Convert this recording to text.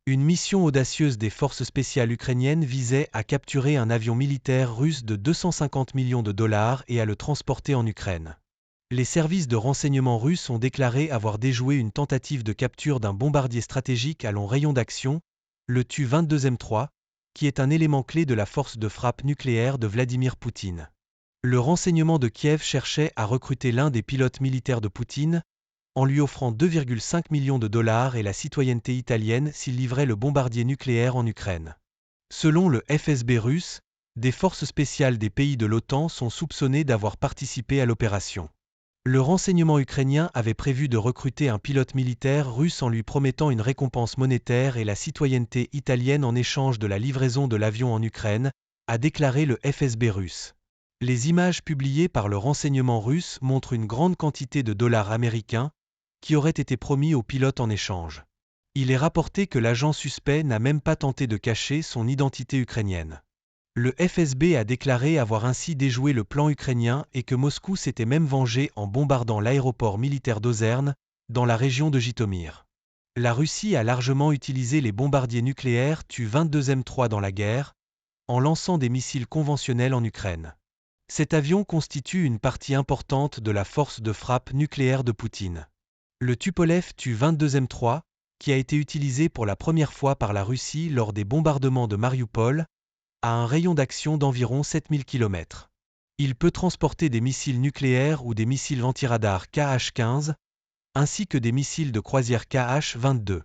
Une mission audacieuse des forces spéciales ukrainiennes visait à capturer un avion militaire russe de 250 millions de dollars et à le transporter en Ukraine. Les services de renseignement russes ont déclaré avoir déjoué une tentative de capture d'un bombardier stratégique à long rayon d'action, le Tu-22M3, qui est un élément clé de la force de frappe nucléaire de Vladimir Poutine. Le renseignement de Kiev cherchait à recruter l'un des pilotes militaires de Poutine, en lui offrant 2,5 millions de dollars et la citoyenneté italienne s'il livrait le bombardier nucléaire en Ukraine. Selon le FSB russe, des forces spéciales des pays de l'OTAN sont soupçonnées d'avoir participé à l'opération. Le renseignement ukrainien avait prévu de recruter un pilote militaire russe en lui promettant une récompense monétaire et la citoyenneté italienne en échange de la livraison de l'avion en Ukraine, a déclaré le FSB russe. Les images publiées par le renseignement russe montrent une grande quantité de dollars américains, qui auraient été promis au pilote en échange. Il est rapporté que l'agent suspect n'a même pas tenté de cacher son identité ukrainienne. Le FSB a déclaré avoir ainsi déjoué le plan ukrainien et que Moscou s'était même vengé en bombardant l'aéroport militaire d'Ozern, dans la région de Jitomir. La Russie a largement utilisé les bombardiers nucléaires Tu-22M3 dans la guerre, en lançant des missiles conventionnels en Ukraine. Cet avion constitue une partie importante de la force de frappe nucléaire de Poutine. Le Tupolev Tu-22M3, qui a été utilisé pour la première fois par la Russie lors des bombardements de Mariupol, a un rayon d'action d'environ 7000 km. Il peut transporter des missiles nucléaires ou des missiles antiradars Kh-15, ainsi que des missiles de croisière Kh-22.